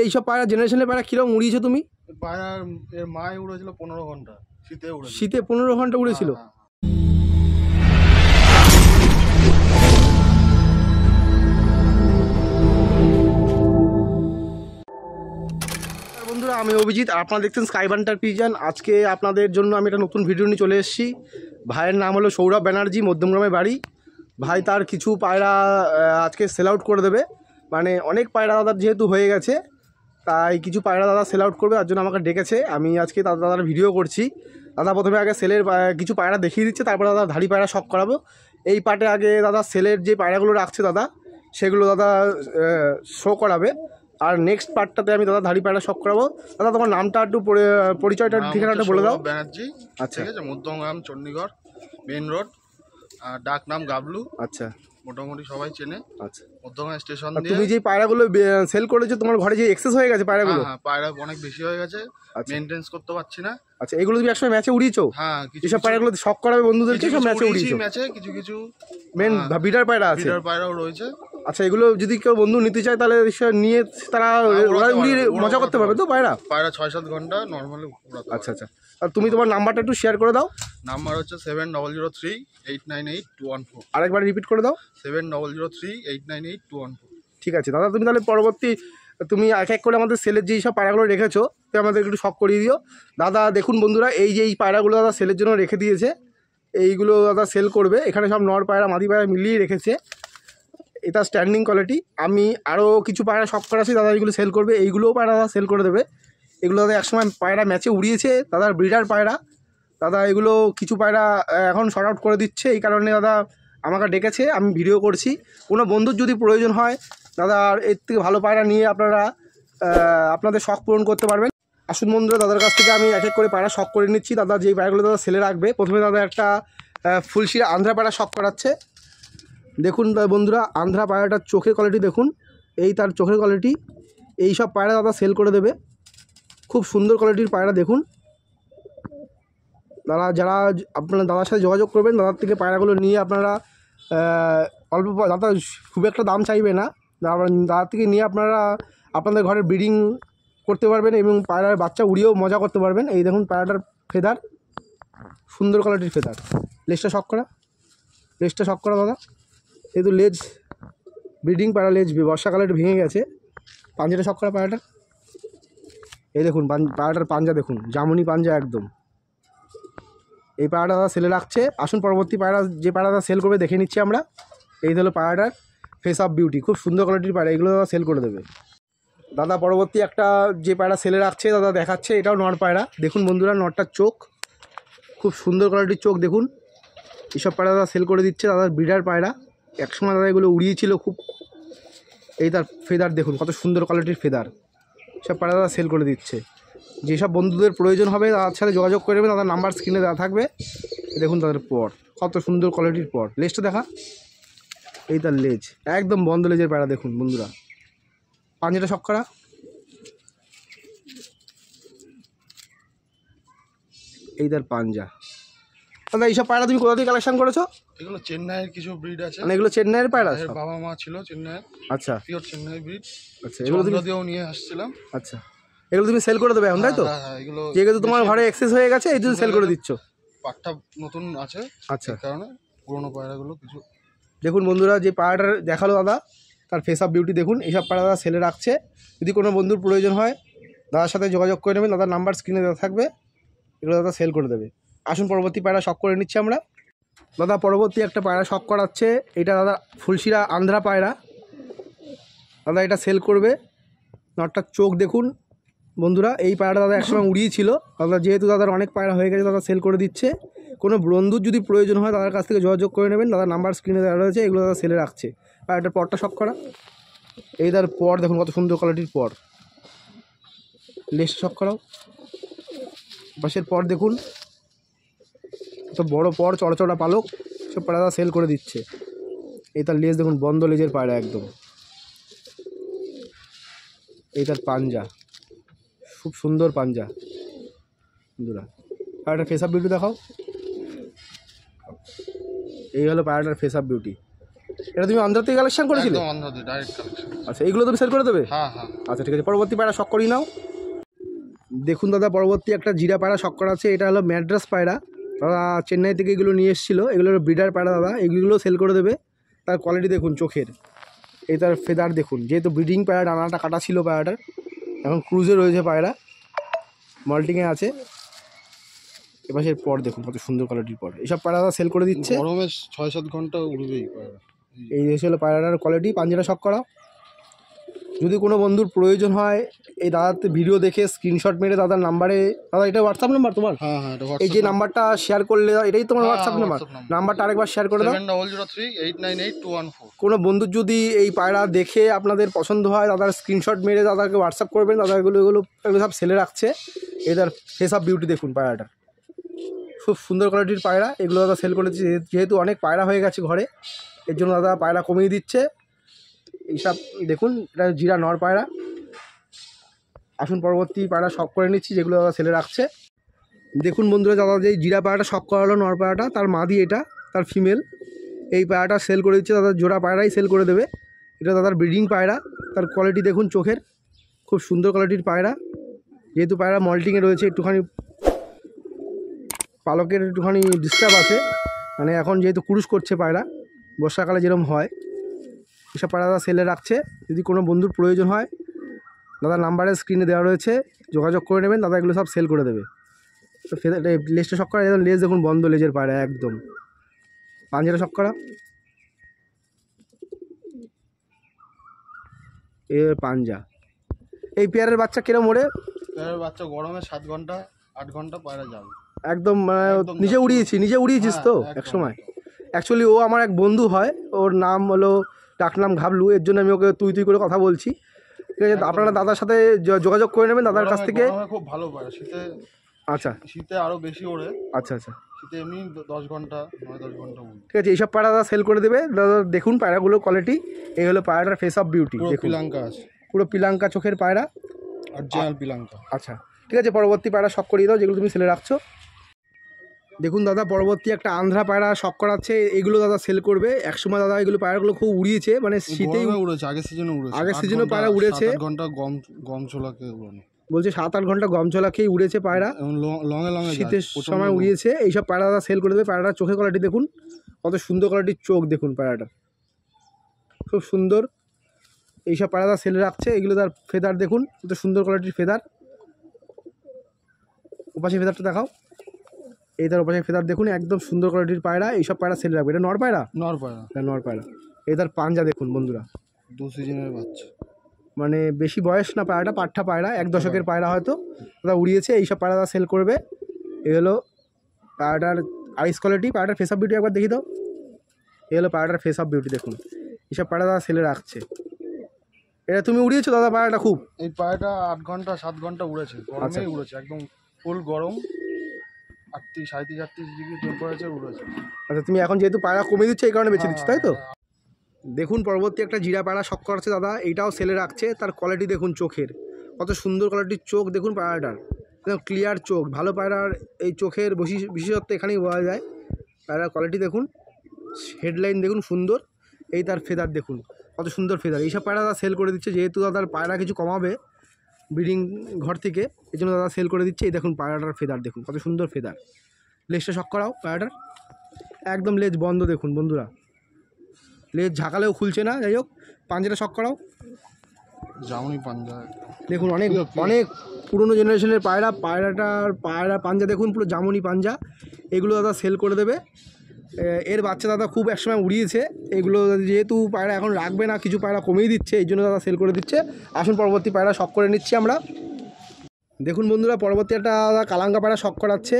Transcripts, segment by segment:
এইসব পায়রা জেনারেশনের পায়রা কিরকম উড়িয়েছো তুমি? পায়রার এর মায় উড়েছিল 15 ঘন্টা, শীতে 15 ঘন্টা উড়েছিল। বন্ধুরা আমি অভিজিৎ, আপনারা দেখছেন স্কাই বান্টার পিজন। আজকে আপনাদের জন্য আমি একটা নতুন ভিডিও নিয়ে চলে এসেছি। ভাইয়ের নাম হলো সৌরভ ব্যানার্জি, মধ্যমগ্রামে বাড়ি। ভাই তার কিছু পায়রা আজকে সেল আউট করে দেবে, মানে অনেক পায়রা দাদার যেহেতু হয়ে গেছে তাই কিছু পায়রা দাদা সেল আউট করবে, তার জন্য আমাকে ডেকেছে। আমি আজকে দাদার ভিডিও করছি। দাদা প্রথমে আগে সেলের কিছু পায়রা দেখিয়ে দিচ্ছে, তারপরে দাদা ধাড়ি পায়রা শখ করাবো। এই পার্টে আগে দাদা সেলের যে পায়রাগুলো রাখছে দাদা, সেগুলো দাদা শো করাবে। আর নেক্সট পার্টটাতে আমি দাদা ধাড়ি পায়রা শখ করাবো। দাদা তোমার নামটা একটু পরিচয়টা ঠিকানাটা বলে দাও। ব্যানার্জি। আচ্ছা, ঠিক আছে। মধ্যমগ্রাম চণ্ডীগড় মেন রোড, ডাক নাম গাবলু। আচ্ছা, মোটামুটি সবাই চেনে। আচ্ছা, মধ্যমগ্রাম স্টেশন দিয়ে। তুমি যে পায়রাগুলো সেল করেছো, তোমার ঘরে যে এক্সেস হয়ে গেছে পায়রাগুলো? হ্যাঁ, পায়রা অনেক বেশি হয়ে গেছে, মেইনটেনেন্স করতে পারছি না। আচ্ছা, এগুলো তুমি একসময় ম্যাচে উড়িয়েছো? হ্যাঁ, কিছু পায়রাগুলো শখ করাবে বন্ধুদেরকে, সব ম্যাচে উড়িয়েছো। ম্যাচে কিছু মেন বিডার পায়রা আছে, বিডার পায়রাও রয়েছে। আচ্ছা, এগুলো যদি কেউ বন্ধু নিতে চায় তাহলে নিয়ে তারা উড়িয়ে মজা করতে পারবে তো? পায়রা 6-7 ঘন্টা নর্মালি উড়াতে। আচ্ছা আচ্ছা, আর তুমি তোমার নাম্বারটা একটু শেয়ার করে দাও। নাম্বার হচ্ছে 7003898214। আরেকবার রিপিট করে দাও। 7003898214। ঠিক আছে দাদা, তুমি তাহলে পরবর্তী তুমি এক এক করে আমাদের সেলের যেই সব পায়রাগুলো রেখেছো তো আমাদের একটু শখ করিয়ে দিও। দাদা দেখুন বন্ধুরা, এই যে এই পায়রাগুলো দাদা সেলের জন্য রেখে দিয়েছে, এইগুলো দাদা সেল করবে। এখানে সব নর পায়রা মাদি পায়রা মিলিয়ে রেখেছে, এটা স্ট্যান্ডিং কোয়ালিটি। আমি আরও কিছু পায়রা শখ করাছি, দাদা এইগুলো সেল করবে। এইগুলোও পায়রা দাদা সেল করে দেবে। এগুলো দাদা একসময় পায়রা ম্যাচে উড়িয়েছে, দাদার ব্রিডার পায়রা। দাদা এগুলো কিছু পায়রা এখন শর্ট আউট করে দিচ্ছে, এই কারণে দাদা আমাকে ডেকেছে, আমি ভিডিও করছি। কোনো বন্ধুর যদি প্রয়োজন হয় দাদা এর থেকে ভালো পায়রা নিয়ে আপনারা আপনাদের শখ পূরণ করতে পারবেন। আসুন বন্ধুরা, দাদার কাছ থেকে আমি এক এক করে পায়রা শখ করে নিচ্ছি। দাদা যেই পায়রাগুলো দাদা সেলে রাখবে, প্রথমে দাদা একটা ফুলশিরা আন্ধ্রা পায়রা শখ করাচ্ছে। দেখুন বন্ধুরা, আন্ধ্রা পায়রাটার চোখের কোয়ালিটি দেখুন, এই তার চোখের কোয়ালিটি। এই সব পায়রা দাদা সেল করে দেবে, খুব সুন্দর কোয়ালিটির পায়রা। দেখুন দাদা, যারা আপনারা দাদার সাথে যোগাযোগ করবেন, দাদার থেকে পায়রাগুলো নিয়ে আপনারা অল্প, দাদা খুব একটা দাম চাইবে না, দাদার থেকে নিয়ে আপনারা আপনাদের ঘরে ব্রিডিং করতে পারবেন এবং পায়রার বাচ্চা উড়িয়েও মজা করতে পারবেন। এই দেখুন পায়রাটার ফেদার, সুন্দর কোয়ালিটির ফেদার। লেজটা শখ করা, লেজটা শখ করা দাদা। এই তো লেজ ব্রিডিং পায়রা, লেজ বর্ষাকালে একটু ভেঙে গেছে। পাঞ্জাটা শখ করা পায়রাটার, এই দেখুন পায়রাটার পাঞ্জা দেখুন, জামুনি পাঞ্জা একদম। এই পায়রাটা দাদা সেলে রাখছে। আসুন পরবর্তী পায়রা যে পায়রা দাদা সেল করবে দেখে নিচ্ছি আমরা। এই হলো পায়রাটার ফেস অফ বিউটি, খুব সুন্দর কোয়ালিটির পায়রা, এগুলো দাদা সেল করে দেবে। দাদা পরবর্তী একটা যে পায়রা সেলে রাখছে দাদা দেখাচ্ছে, এটাও নর পায়রা। দেখুন বন্ধুরা, নরটার চোখ খুব সুন্দর কোয়ালিটির চোখ দেখুন। এইসব পায়রা দাদা সেল করে দিচ্ছে, দাদার ব্রিডার পায়রা। একসময় দাদা এগুলো উড়িয়েছিল খুব। এই তার ফেদার দেখুন, কত সুন্দর কোয়ালিটির ফেদার। সব পায়রা দাদা সেল করে দিচ্ছে। যেসব বন্ধুদের প্রয়োজন হবে দাদার সাথে যোগাযোগ করে নেবেন, দাদার নাম্বার স্ক্রিনে দেওয়া থাকবে। দেখুন তাদের পর, কত সুন্দর কোয়ালিটির পর। লেজটা দেখা, এই তার লেজ একদম বন্ধ লেজের পায়রা। দেখুন বন্ধুরা, পাঞ্জাটা শখ করা, এই তার পাঞ্জা। দাদা এইসব পায়রা তুমি কোথা থেকে কালেকশন করেছো? এগুলো চেন্নাইয়ের কিছু ব্রিড আছে। মানে এগুলো চেন্নাইয়ের পায়রা? বাবা মা ছিল চেন্নাইয়ের। আচ্ছা, পিওর চেন্নাই ব্রিড। আচ্ছা, এগুলো তুমি নিয়ে আসছিলাম। আচ্ছা, এগুলো তুমি সেল করে দেবে এখন, তাই তো? এগুলো যেহেতু তোমার ঘরে এক্সেস হয়ে গেছে এই জন্য সেল করে দিচ্ছ। পাটটা নতুন আছে, আচ্ছা, কারণে পুরোনো পায়রাগুলো কিছু। দেখুন বন্ধুরা, যে পায়রাটা দেখালো দাদা তার ফেস অফ বিউটি দেখুন। এইসব পায়রা দাদা সেলে রাখছে, যদি কোনো বন্ধুর প্রয়োজন হয় দাদার সাথে যোগাযোগ করে নেবেন, দাদার নাম্বার স্ক্রিনে দেওয়া থাকবে। এগুলো দাদা সেল করে দেবে। আসুন পরবর্তী পায়রা শখ করে নিচ্ছি আমরা। দাদা পরবর্তী একটা পায়রা শখ করাচ্ছে, এটা দাদা ফুলশিরা আন্ধ্রা পায়রা। দাদা এটা সেল করবে। নটটার চোখ দেখুন বন্ধুরা, এই পায়রাটা দাদা একসময় উড়িয়েছিল দাদা, যেহেতু দাদার অনেক পায়রা হয়ে গেছে দাদা সেল করে দিচ্ছে। কোনো বন্ধুর যদি প্রয়োজন হয় দাদার কাছ থেকে যোগাযোগ করে নেবেন, দাদার নাম্বার স্ক্রিনে দেওয়া রয়েছে। এগুলো দাদা সেলে রাখছে। পায়রাটার পরটা শখ করা, এই তার পর দেখুন কত সুন্দর কোয়ালিটির পর। লেজ শখ করাও, বাসের পর দেখুন কত বড় পর, চড়চড়া পালক। সব পায়রা দাদা সেল করে দিচ্ছে। এই তার লেজ দেখুন, বন্ধ লেজের পায়রা একদম। এই তার পাঞ্জা, খুব সুন্দর পাঞ্জা বন্ধুরা। পায়রাটার ফেস অফ বিউটি দেখাও, এই হলো পায়রাটার ফেস অফ বিউটি। এটা তুমি আন্ধ্রা থেকে কালেকশন করেছিলে? একদম অন্ধ্র দিয়ে ডাইরেক্ট কালেকশন। আচ্ছা, এইগুলো তুমি সেল করে দেবে? হ্যাঁ হ্যাঁ। আচ্ছা ঠিক আছে, পরবর্তী পায়রা শখ করিয়ে নাও। দেখুন দাদা, পরবর্তী একটা জিরা পায়রা শখ করা আছে। এটা হলো ম্যাড্রাস পায়রা। দাদা চেন্নাই থেকে এগুলো নিয়ে এসেছিলো। এগুলো হলো ব্রিডার পায়রা দাদা, এগুলো সেল করে দেবে। তার কোয়ালিটি দেখুন চোখের, এই তার ফেদার দেখুন। যেহেতু ব্রিডিং পায়রা, ডানাটা কাটা ছিল পায়রাটার, এখন ক্রুজে রয়েছে পায়রা, মল্টিংয়ে আছে। এপাশের পর দেখুন কত সুন্দর কোয়ালিটির পর। এইসব পায়রা দাদা সেল করে দিচ্ছে। গরমে 6-7 ঘন্টা উড়বেই পায়রা। এই হলো পায়রাটার কোয়ালিটি। পাঞ্জাটা শখ করা। যদি কোনো বন্ধুর প্রয়োজন হয়, এই দাদার ভিডিও দেখে স্ক্রিনশট মেরে দাদার নাম্বারে, দাদা এটা হোয়াটসঅ্যাপ নাম্বার তোমার? হ্যাঁ হ্যাঁ, এটা এই যে নাম্বারটা শেয়ার করলে, এটাই তোমার হোয়াটসঅ্যাপ নাম্বার? WhatsApp নাম্বারটা আরেকবার শেয়ার করে দাও। 7003898214। কোনো বন্ধুর যদি এই পায়রা দেখে আপনাদের পছন্দ হয়, দাদার স্ক্রিনশট মেরে দাদাকে হোয়াটসঅ্যাপ করবেন। দাদা এগুলো সব সেলে রাখছে। এদের ফেস অফ বিউটি দেখুন পায়রাটার, খুব সুন্দর কোয়ালিটির পায়রা। এগুলো দাদা সেল করেছে, যেহেতু অনেক পায়রা হয়ে গেছে ঘরে, এর জন্য দাদা পায়রা কমিয়ে দিচ্ছে। এইসব দেখুন, এটা জিরা নর পায়রা। আসুন পরবর্তী পায়রা শখ করে নিচ্ছি, যেগুলো দাদা সেলে রাখছে। দেখুন বন্ধুরা, দাদা যে জিরা পায়রাটা শখ করালো নর পায়রাটা, তার মাদি এটা, তার ফিমেল। এই পায়রাটা সেল করে দিচ্ছে দাদা, জোড়া পায়রাই সেল করে দেবে। এটা দাদার ব্রিডিং পায়রা। তার কোয়ালিটি দেখুন চোখের, খুব সুন্দর কোয়ালিটির পায়রা। যেহেতু পায়রা মল্টিংয়ে রয়েছে, একটুখানি পালকের একটুখানি ডিস্টার্ব আছে, মানে এখন যেহেতু কুরুশ করছে পায়রা, বর্ষাকালে যেরকম হয়। এসব পায়রা দাদা সেলে রাখছে। যদি কোনো বন্ধুর প্রয়োজন হয়, দাদার নাম্বারের স্ক্রিনে দেওয়া রয়েছে, যোগাযোগ করে নেবেন। দাদা এগুলো সব সেল করে দেবে। তো লেজটা শখ করা, একদম লেজ দেখুন বন্ধ, লেজের পায়রা একদম। পাঞ্জাটা শখ করা, এর পাঞ্জা। এই পেয়ারের বাচ্চা কিরম ওড়ে? পেয়ারের বাচ্চা গরমে 7 ঘন্টা 8 ঘন্টা পায়রা যাবে একদম, একদম নিজে উড়িয়েছিস তো হ্যাঁ, এক একদম, সময়? একদম। অ্যাকচুয়ালি ও আমার এক বন্ধু হয়, ওর নাম হলো, ডাকনাম ঘাবলু, এর জন্য আমি ওকে তুই করে কথা বলছি। ঠিক আছে, আপনারা দাদার সাথে যোগাযোগ করে নেবেন দাদার কাছ থেকে। গরমে খুব ভালো পায়রা। আচ্ছা শীতে আরো বেশি ওড়ে। আচ্ছা আচ্ছা, শীতে এমনি 10 ঘন্টা 9-10 ঘন্টা উড়ে। ঠিক আছে, এইসব পায়রা দাদা সেল করে দেবে। দাদা দেখুন পায়রাগুলোর কোয়ালিটি। এই হলো পায়রাটার ফেস অফ বিউটি পুরো দেখুন, পিলাঙ্কা আছে, পুরো পিলাঙ্কা চোখের পায়রা। অরিজিনাল পিলাঙ্কা। আচ্ছা ঠিক আছে, পরবর্তী পায়রা শখ করিয়ে দাও, যেগুলো তুমি সেলে রাখছো। দেখুন দাদা, পরবর্তী একটা আন্ধ্রা পায়রা শখ করাচ্ছে। এগুলো দাদা সেল করবে। একসময় দাদা এগুলো পায়রাগুলো খুব উড়িয়েছে, মানে শীতেই গরমে উড়েছে, আগের সিজনে উড়েছে। আগের 8 সিজনে ঘন্টা, পায়রা উড়েছে। 7-8 ঘন্টা গম ছোলাকে উড়ানো। বলছে 7-8 ঘন্টা গম চলা খেয়ে উড়েছে পায়রা, এবং লঙে শীতের সময় উড়িয়েছে। এইসব পায়রা দাদা সেল করে দেবে। পায়রাটার চোখের কোয়ালিটি দেখুন, কত সুন্দর কোয়ালিটির চোখ দেখুন পায়রাটা, খুব সুন্দর। এইসব পায়রা দাদা সেল রাখছে। এগুলো তার ফেদার দেখুন, কত সুন্দর কোয়ালিটির ফেদার। ওপাশে ফেদারটা দেখাও, এই তার ওপাশে ফেদার দেখুন, একদম সুন্দর কোয়ালিটির পায়রা। এইসব পায়রা সেল রাখবে। এটা নর পায়রা, নর পায়রা। এটা নর পায়রা। এই তার পাঞ্জা দেখুন বন্ধুরা, 2 সিজনের বাচ্চা। মানে বেশি বয়স না পায়রাটা, পাঠা পায়রা, 1 দশকের পায়রা হয়তো দাদা উড়িয়েছে। এইসব পায়রা দাদা সেল করবে। এই হলো পায়রাটার আইস কোয়ালিটি। পায়রাটার ফেস অফ বিউটি একবার দেখি দাও। এই হলো পায়রাটার ফেস অফ বিউটি দেখুন। এইসব পায়রা দাদা সেলে রাখছে। এটা তুমি উড়িয়েছো দাদা পায়রাটা খুব? এই পায়রাটা 8 ঘন্টা 7 ঘন্টা উড়েছে, আচ্ছা। গরমেই উড়েছে, একদম ফুল গরম। 37-38 ডিগ্রি টেম্পারেচার উড়েছে। আচ্ছা, তুমি এখন যেহেতু পায়রা কমিয়ে দিচ্ছে, এই কারণে বেছে দিচ্ছ, তাই তো? দেখুন পরবর্তী একটা জিরা পায়রা শখ করাচ্ছে দাদা, এইটাও সেলে রাখছে। তার কোয়ালিটি দেখুন চোখের, কত সুন্দর কোয়ালিটির চোখ দেখুন পায়রাটার, একদম ক্লিয়ার চোখ। ভালো পায়রার এই চোখের বিশেষত্ব এখানেই পাওয়া যায়। পায়রার কোয়ালিটি দেখুন, হেডলাইন দেখুন সুন্দর। এই তার ফেদার দেখুন, কত সুন্দর ফেদার। এইসব পায়রা দাদা সেল করে দিচ্ছে, যেহেতু দাদার পায়রা কিছু কমাবে ব্রিডিং ঘর থেকে, এই জন্য দাদা সেল করে দিচ্ছে। এই দেখুন পায়রাটার ফেদার দেখুন, কত সুন্দর ফেদার। লেজটা শখ করাও পায়রাটার, একদম লেজ বন্ধ দেখুন বন্ধুরা, লেজ ঝাঁকালেও খুলছে না। যাই হোক, পাঞ্জাটা শখ করাও, জামুনি পাঞ্জা দেখুন অনেক পুরনো জেনারেশনের পায়রা পাঞ্জা দেখুন, পুরো জামুনি পাঞ্জা। এগুলো দাদা সেল করে দেবে। এর বাচ্চা দাদা খুব একসময় উড়িয়েছে। এগুলো যেহেতু পায়রা এখন রাখবে না, কিছু পায়রা কমিয়ে দিচ্ছে, এই জন্য দাদা সেল করে দিচ্ছে। আসুন পরবর্তী পায়রা শখ করে নিচ্ছি আমরা। দেখুন বন্ধুরা, পরবর্তী একটা দাদা কালাঙ্কা পায়রা শখ করাচ্ছে।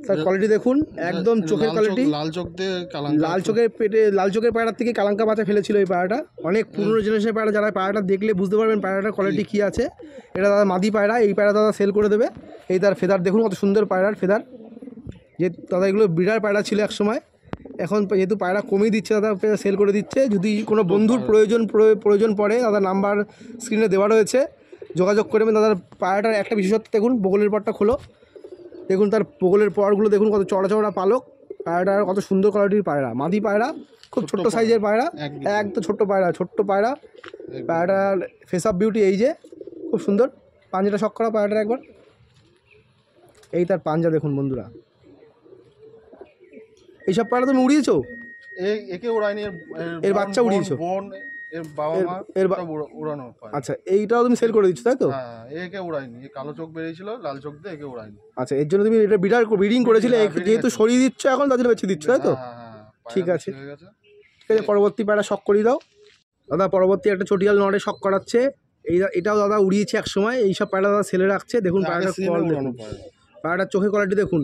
তার কোয়ালিটি দেখুন, একদম চোখের কোয়ালিটি, লাল চোখ দিয়ে কালাঙ্কা। লাল চোখের পায়রার থেকে কালাঙ্কা বাচ্চা ফেলেছিল এই পায়রাটা। অনেক পুরনো জেনারেশনের পায়রা, যারা পায়রাটা দেখলে বুঝতে পারবেন পায়রাটার কোয়ালিটি কী আছে। এটা দাদা মাদি পায়রা, এই পায়রা দাদা সেল করে দেবে। এই তার ফেদার দেখুন, কত সুন্দর পায়রার ফেদার। যে দাদা এগুলো বিড়ার পায়রা ছিল এক সময়, এখন যেহেতু পায়রা কমিয়ে দিচ্ছে দাদা সেল করে দিচ্ছে। যদি কোনো বন্ধুর প্রয়োজন পড়ে, দাদা নাম্বার স্ক্রিনে দেওয়া রয়েছে, যোগাযোগ করবেন। দাদার পায়রাটার একটা বিশেষত্ব দেখুন, বগলের পরটা খোলো, দেখুন তার বগলের পরগুলো দেখুন, কত চড়া চড়া পালক। পায়রাটার কত সুন্দর কোয়ালিটির পায়রা, মাদি পায়রা। খুব ছোট্ট ছোট্ট সাইজের পায়রা, এক একদম ছোট্ট পায়রা। পায়রাটার ফেস আপ বিউটি এই যে খুব সুন্দর। পাঞ্জাটা শক করা পায়রাটার একবার, এই তার পাঞ্জা দেখুন বন্ধুরা। এইসব পায়রা তুমি উড়িয়েছো? একে উড়ায়নি, এর বাচ্চা উড়িয়েছো? বোন, এর বাবা মা এর সব উড়ানো পায়। আচ্ছা, এইটাও তুমি সেল করে দিচ্ছ তাই তো? হ্যাঁ, একে উড়ায়নি, এ কালো চোখ বেরিয়েছিল, লাল চোখ দিয়ে একে উড়ায়নি। আচ্ছা, এর জন্য তুমি এটা ব্রিডিং করেছিলে, যেহেতু সরিয়ে দিচ্ছ এখন তার জন্য বেছে দিচ্ছ তাই তো? ঠিক আছে, হয়ে গেছে। ঠিক আছে, পরবর্তী পায়রা শক করিয়ে দাও দাদা। পরবর্তী একটা চটিয়াল নড়ে শক করাচ্ছে। এটাও দাদা উড়িয়েছে এক সময়। এইসব পায়রা দাদা সেলে রাখছে। দেখুন পায়রাটার কল দেখুন, পায়রাটার চোখের কোয়ালিটি দেখুন,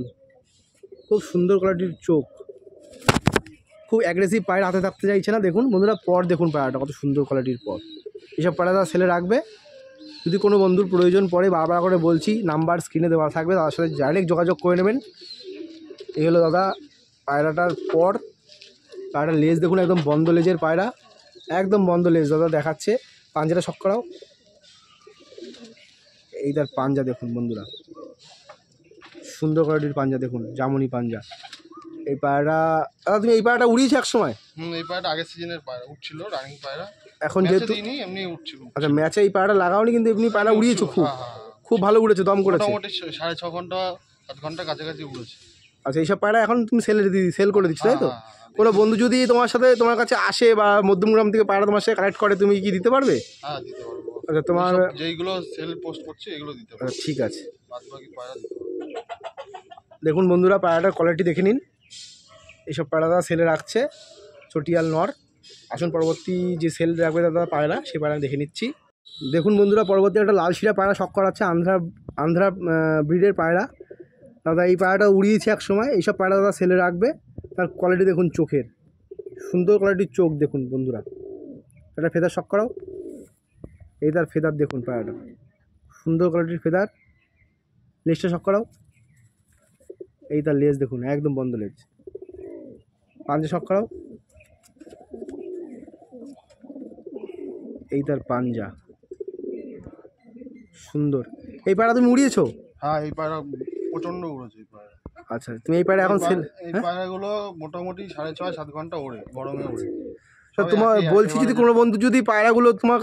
খুব সুন্দর কোয়ালিটির চোখ, খুব অ্যাগ্রেসিভ পায়রা, হাতে থাকতে চাইছে না। দেখুন বন্ধুরা পর দেখুন পায়রাটা কত সুন্দর কোয়ালিটির পর। এইসব পায়রা দাদা সেলে রাখবে। যদি কোনো বন্ধুর প্রয়োজন পড়ে, বারবার করে বলছি, নাম্বার স্ক্রিনে দেওয়া থাকবে, তার সাথে ডাইরেক্ট যোগাযোগ করে নেবেন। এই হলো দাদা পায়রাটার পর। পায়রাটার লেজ দেখুন, একদম বন্ধ লেজের পায়রা, একদম বন্ধ লেজ দাদা দেখাচ্ছে। পাঞ্জাটা শক করাও, এই তার পাঞ্জা দেখুন বন্ধুরা, সুন্দর কোয়ালিটির পাঞ্জা দেখুন, জামুনি পাঞ্জা। এই পায়রা দাদা তুমি এই পায়রাটা উড়িয়েছো এক সময়? এই পায়রাটা আগের সিজনের পায়রা উঠছিল, রানিং পায়রা। এখন যেহেতু এমনি উঠছিল। আচ্ছা, ম্যাচে এই পায়রাটা লাগাওনি কিন্তু এমনি পায়রা উড়িয়েছো, খুব ভালো উড়েছে, দম করেছে। মোটামুটি 6.5 ঘন্টা 7 ঘন্টা কাছাকাছি উড়েছে। আচ্ছা, এইসব পায়রা এখন তুমি সেল করে দিচ্ছ তাই তো? কোনো বন্ধু যদি তোমার কাছে আসে বা মধ্যমগ্রাম থেকে পায়রা তোমার সাথে কালেক্ট করে, তুমি কি দিতে পারবে? হ্যাঁ, দিতে পারবো। আচ্ছা, তোমার যেইগুলো সেল পোস্ট করছে এগুলো দিতে পারবো। ঠিক আছে, বাদ বাকি পায়রা দিতে পারবো। দেখুন বন্ধুরা পায়রাটার কোয়ালিটি দেখে নিন। এইসব পায়রা দাদা সেলে রাখছে, চটিয়াল নর। আসুন পরবর্তী যে সেল রাখবে দাদা পায়রা, সেই পায়রা দেখে নিচ্ছি। দেখুন বন্ধুরা পরবর্তী একটা লাল শিরা পায়রা শক করাচ্ছে, আন্ধ্রা ব্রিডের পায়রা দাদা। এই পায়রাটা উড়িয়েছে এক সময়। এইসব পায়রা দাদা সেলে রাখবে। তার কোয়ালিটি দেখুন, চোখের সুন্দর কোয়ালিটির চোখ দেখুন বন্ধুরা। এটা ফেদার শক করাও, এই তার ফেদার দেখুন পায়রাটা, সুন্দর কোয়ালিটির ফেদার। লেজটা শক করাও, এই তার লেজ দেখুন, একদম বন্ধ লেজ। পাঞ্জা শক করাও, এই তার পাঞ্জা, সুন্দর। এই পায়রা তুমি উড়িয়েছো? হ্যাঁ, এই পায়রা প্রচন্ড উড়েছে এই পায়রা। আচ্ছা, তুমি এই পায়রা এখন সেল? এই পায়রাগুলো মোটামুটি 6.5-7 ঘন্টা ওড়ে, গরমে ওড়ে। তোমার বলছি, যদি কোনো বন্ধু যদি পায়রাগুলো তোমার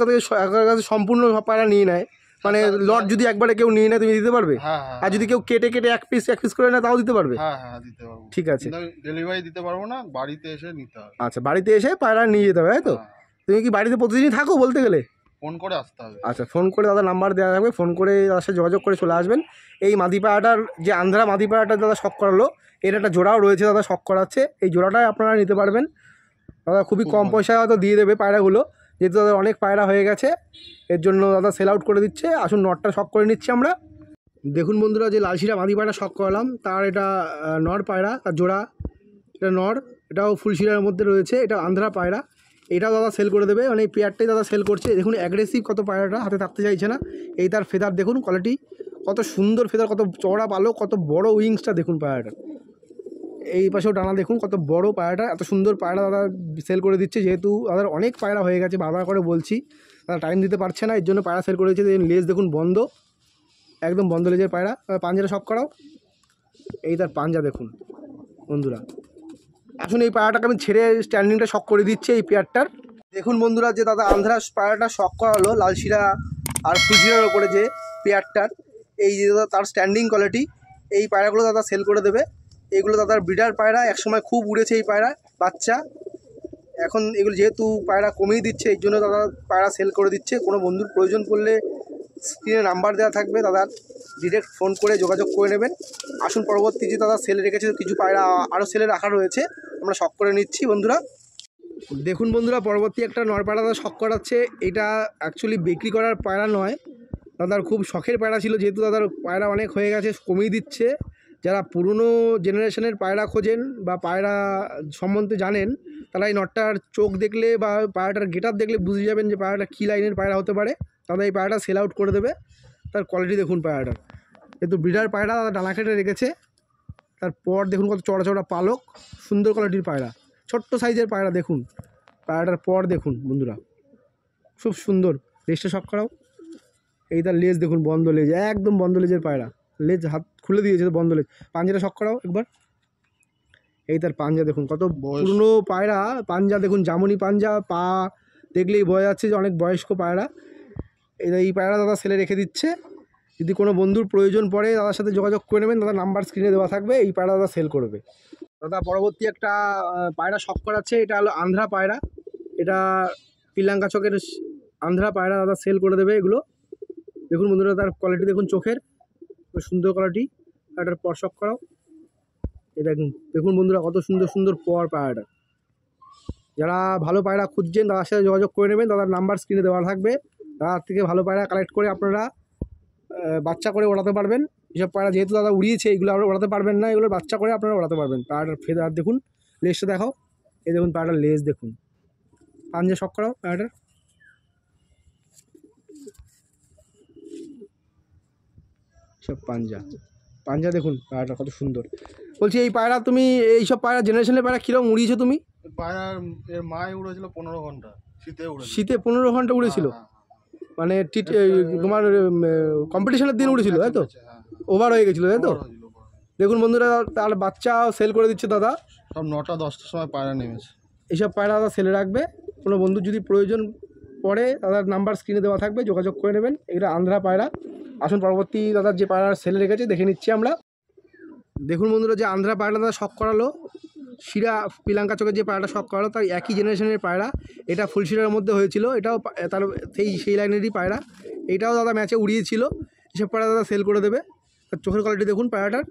কাছে সম্পূর্ণ সব পায়রা নিয়ে নেয়, মানে লট যদি একবারে কেউ নিয়ে নেয়, তুমি দিতে পারবে? হ্যাঁ। আর যদি কেউ কেটে এক পিস করে নেয়, তাও দিতে পারবে? হ্যাঁ, দিতে পারবো। ঠিক আছে, ডেলিভারি দিতে পারবো না, বাড়িতে এসে নিতে হবে। আচ্ছা, বাড়িতে এসে পায়রা নিয়ে যেতে হবে তাই তো? তুমি কি বাড়িতে প্রতিদিনই থাকো বলতে গেলে? ফোন করে আসতে হবে। আচ্ছা, ফোন করে দাদা নাম্বার দেওয়া থাকবে, ফোন করে তার সাথে যোগাযোগ করে চলে আসবেন। এই মাদি পায়রাটার যে আন্ধ্রা মাদি পায়রাটা দাদা শক করালো, এর একটা জোড়াও রয়েছে দাদা শক করাচ্ছে। এই জোড়াটাই আপনারা নিতে পারবেন দাদা, খুবই কম পয়সায় হয়তো দিয়ে দেবে পায়রাগুলো, যেহেতু দাদা অনেক পায়রা হয়ে গেছে, এর জন্য দাদা সেল আউট করে দিচ্ছে। আসুন নটটা শক করে নিচ্ছি আমরা। দেখুন বন্ধুরা, যে লালশিরা মাদি পায়রা শক করালাম, তার এটা নর পায়রা, তার জোড়া, এটা নর, এটাও ফুলশিরার মধ্যে রয়েছে, এটা আন্ধ্রা পায়রা। এটাও দাদা সেল করে দেবে, মানে এই পেয়ারটাই দাদা সেল করছে। দেখুন অ্যাগ্রেসিভ কত পায়রাটা, হাতে থাকতে চাইছে না। এই তার ফেদার দেখুন কোয়ালিটি, কত সুন্দর ফেদার, কত চওড়া পালক, কত বড় উইংসটা দেখুন পায়রাটা। এই পাশেও ডানা দেখুন কত বড় পায়রাটা। এত সুন্দর পায়রা দাদা সেল করে দিচ্ছে, যেহেতু দাদার অনেক পায়রা হয়ে গেছে, বারবার করে বলছি, তারা টাইম দিতে পারছে না, এর জন্য পায়রা সেল করে দিচ্ছে। লেজ দেখুন বন্ধ, একদম বন্ধ লেজের পায়রা। পাঞ্জাটা শক করাও, এই তার পাঞ্জা দেখুন বন্ধুরা। আসুন এই পায়রাটাকে আমি ছেড়ে স্ট্যান্ডিংটা শক করে দিচ্ছি এই পেয়ারটার। দেখুন বন্ধুরা, যে দাদা আন্ধ্রা পায়রাটা শক করালো লালশিরা আর ফুলশিরার ওপরে যে পেয়ারটার, এই যে দাদা তার স্ট্যান্ডিং কোয়ালিটি, এই পায়রাগুলো দাদা সেল করে দেবে। এগুলো দাদার ব্রিডার পায়রা, একসময় খুব উড়েছে এই পায়রা বাচ্চা। এখন এগুলো যেহেতু পায়রা কমিয়ে দিচ্ছে, এই জন্য দাদা পায়রা সেল করে দিচ্ছে। কোনো বন্ধুর প্রয়োজন পড়লে স্ক্রিনে নাম্বার দেওয়া থাকবে, দাদা ডিরেক্ট ফোন করে যোগাযোগ করে নেবেন। আসুন পরবর্তী যে দাদা সেলে রেখেছে, কিছু পায়রা আরও সেলে রাখা রয়েছে, আমরা শক করে নিচ্ছি বন্ধুরা। দেখুন বন্ধুরা, পরবর্তী একটা নর পায়রা দাদা শক করাচ্ছে। এটা অ্যাকচুয়ালি বিক্রি করার পায়রা নয়, দাদার খুব শখের পায়রা ছিল, যেহেতু দাদার পায়রা অনেক হয়ে গেছে, কমিয়ে দিচ্ছে। যারা পুরনো জেনারেশনের পায়রা খোঁজেন বা পায়রা সম্বন্ধে জানেন, তারা এই নটটার চোখ দেখলে বা পায়রাটার গেটআপ দেখলে বুঝে যাবেন যে পায়রাটা কী লাইনের পায়রা হতে পারে। দাদা এই পায়রাটা সেল আউট করে দেবে। তার কোয়ালিটি দেখুন পায়রাটার, যেহেতু ব্রিডার পায়রা দাদা ডানা কেটে রেখেছে। তারপর দেখুন কত চড়া চড়া পালক, সুন্দর কোয়ালিটির পায়রা, ছোট্ট সাইজের পায়রা। দেখুন পায়রাটার পর দেখুন বন্ধুরা, খুব সুন্দর। লেজটা শক করাও, এই তার লেজ দেখুন বন্ধ লেজ, একদম বন্ধ লেজের পায়রা, লেজ হাত খুলে দিয়েছে, বন্ধ লেজ। পাঞ্জাটা শক করাও একবার, এই তার পাঞ্জা দেখুন, কত বয়স। পুরনো পায়রা। পাঞ্জা দেখুন, জামুনি পাঞ্জা, পা দেখলেই বোঝা যাচ্ছে যে অনেক বয়স্ক পায়রা। এই পায়রা দাদা সেলে রেখে দিচ্ছে। যদি কোনো বন্ধুর প্রয়োজন পড়ে দাদার সাথে যোগাযোগ করে নেবেন, দাদার নাম্বার স্ক্রিনে দেওয়া থাকবে। এই পায়রা দাদা সেল করবে। দাদা পরবর্তী একটা পায়রা শখ করাচ্ছে, এটা হলো আন্ধ্রা পায়রা। এটা পিলাঙ্কা চকের আন্ধ্রা পায়রা দাদা সেল করে দেবে। এগুলো দেখুন বন্ধুরা, তার কোয়ালিটি দেখুন, চোখের খুব সুন্দর কোয়ালিটি। এটার পর শখ করাও, এই দেখুন দেখুন বন্ধুরা, কত সুন্দর সুন্দর পর পায়রাটা। যারা ভালো পায়রা খুঁজছেন দাদার সাথে যোগাযোগ করে নেবেন, দাদার নাম্বার স্ক্রিনে দেওয়া থাকবে। দাদার থেকে ভালো পায়রা কালেক্ট করে আপনারা বাচ্চা করে ওড়াতে পারবেন। এসব পায়রা যেহেতু দাদা উড়িয়েছে, এগুলো আপনারা ওড়াতে পারবেন না, এগুলো বাচ্চা করে আপনারা ওড়াতে পারবেন। পায়রাটার ফেদার দেখুন, লেজটা দেখাও, এই দেখুন পায়রাটার লেজ দেখুন। পাঞ্জা শখ করাও পায়রাটার, সব পাঞ্জা পাঞ্জা দেখুন পায়রাটা কত সুন্দর। বলছি এই পায়রা তুমি, এইসব পায়রা জেনারেশনের পায়রা কীরকম উড়িয়েছো তুমি? পায়রার এর মায় উড়েছিল 15 ঘন্টা, শীতে উড়েছিল। শীতে 15 ঘন্টা উড়েছিল? হ্যাঁ, হ্যাঁ, মানে তোমার কম্পিটিশনের দিন উড়েছিল তাই তো? হ্যাঁ, ওভার হয়ে গেছিলো তাই তো? বড় হয়েছিল, বড়। দেখুন বন্ধুরা, তার বাচ্চা সেল করে দিচ্ছে দাদা। সব 9টা-10টার সময় পায়রা নেমেছে। এইসব পায়রা দাদা সেলে রাখবে। কোনো বন্ধু যদি প্রয়োজন পড়ে দাদার নাম্বার স্ক্রিনে দেওয়া থাকবে, যোগাযোগ করে নেবেন। এগুলো আন্ধ্রা পায়রা। আসুন পরবর্তী দাদার যে পায়রা সেলে রেখেছে দেখে নিচ্ছি আমরা। দেখুন বন্ধুরা, যে আন্ধ্রা পায়রা দাদা শখ করালো, শিরা পিলাঙ্কা চোখের যে পায়রাটা শখ করালো, তার একই জেনারেশনের পায়রা। এটা ফুলশিরার মধ্যে হয়েছিল, এটাও তার সেই লাইনেরই পায়রা। এইটাও দাদা ম্যাচে উড়িয়েছিল। এসব পায়রা দাদা সেল করে দেবে। তার চোখের কোয়ালিটি দেখুন পায়রাটার,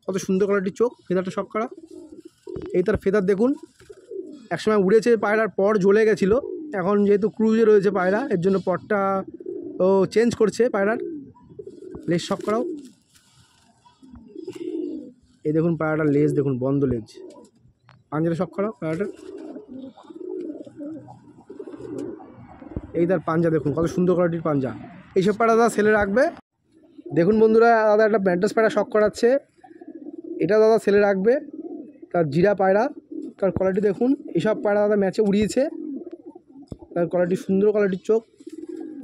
কত সুন্দর কোয়ালিটির চোখ। ফেদারটা শখ করা, এই তার ফেদার দেখুন। একসময় উড়েছে পায়রার, পর জ্বলে গেছিলো। এখন যেহেতু ক্রুজে রয়েছে পায়রা, এর জন্য পরটা ও চেঞ্জ করছে পায়রার। লেজ শখ করাও, এই দেখুন পায়রাটার লেজ দেখুন, বন্ধ লেজ। পাঞ্জাটা শখ করাও পায়রাটার, এই তার পাঞ্জা দেখুন, কত সুন্দর কোয়ালিটির পাঞ্জা। এইসব পায়রা দাদা সেলে রাখবে। দেখুন বন্ধুরা, দাদা একটা ব্যান্টাস পায়রা শখ করাচ্ছে, এটা দাদা সেলে রাখবে। তার জিরা পায়রা, তার কোয়ালিটি দেখুন। এইসব পায়রা দাদা ম্যাচে উড়িয়েছে, তার কোয়ালিটি সুন্দর কোয়ালিটির চোখ।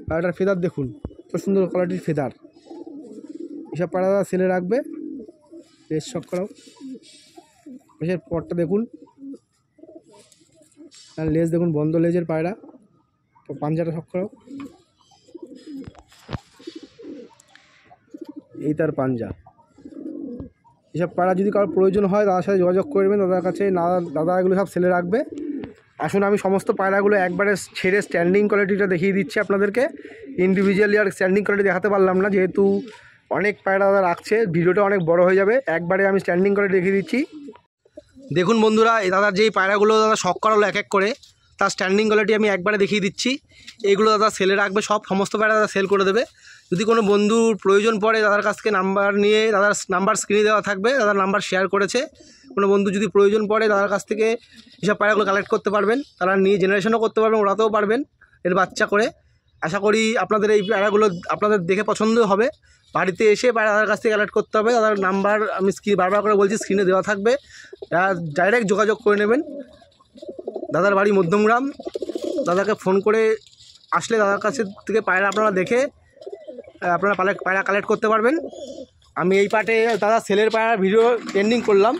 পায়রাটার ফেদার দেখুন, কত সুন্দর কোয়ালিটির ফেদার। এসব পায়রা দাদা সেলে রাখবে। লেজ শখ করাও, লেজের পরটা দেখুন, আর লেজ দেখুন, বন্ধ লেজের পায়রা। তো পাঞ্জাটা শখ করাও, এই তার পাঞ্জা। এসব পায়রা যদি কারোর প্রয়োজন হয় দাদার সাথে যোগাযোগ করবেন, দাদার কাছে দাদা এগুলো সব সেলে রাখবে। আসুন আমি সমস্ত পায়রাগুলো একবারে ছেড়ে স্ট্যান্ডিং কোয়ালিটিটা দেখিয়ে দিচ্ছি আপনাদেরকে। ইন্ডিভিজুয়ালি আর স্ট্যান্ডিং কোয়ালিটি দেখাতে পারলাম না, যেহেতু অনেক পায়রা দাদা রাখছে, ভিডিওটা অনেক বড় হয়ে যাবে। একবারে আমি স্ট্যান্ডিং কোয়ালিটি দেখিয়ে দিচ্ছি। দেখুন বন্ধুরা, এই দাদার যেই পায়রাগুলো দাদা শখ করালো এক এক করে, তার স্ট্যান্ডিং কোয়ালিটি আমি একবারে দেখিয়ে দিচ্ছি। এইগুলো দাদা সেলে রাখবে, সমস্ত পায়রা দাদা সেল করে দেবে। যদি কোনো বন্ধুর প্রয়োজন পড়ে দাদার কাছ থেকে নাম্বার নিয়ে, দাদার নাম্বার স্ক্রিনে দেওয়া থাকবে, দাদার নাম্বার শেয়ার করেছে। কোনো বন্ধু যদি প্রয়োজন পড়ে দাদার কাছ থেকে এসব পায়রাগুলো কালেক্ট করতে পারবেন, তারা নিয়ে জেনারেশনও করতে পারবেন, ওড়াতেও পারবেন এর বাচ্চা করে। আশা করি আপনাদের এই পায়রাগুলো আপনাদের দেখে পছন্দ হবে। বাড়িতে এসে পায়রা দাদার কাছ থেকে কালেক্ট করতে হবে। দাদার নাম্বার আমি বারবার করে বলছি, স্ক্রিনে দেওয়া থাকবে, ডাইরেক্ট যোগাযোগ করে নেবেন। দাদার বাড়ি মধ্যমগ্রাম। দাদাকে ফোন করে আসলে দাদার কাছে থেকে পায়রা আপনারা দেখে আপনারা পায়রা কালেক্ট করতে পারবেন। আমি এই পার্টে দাদা সেলের পায়রা ভিডিও এন্ডিং করলাম।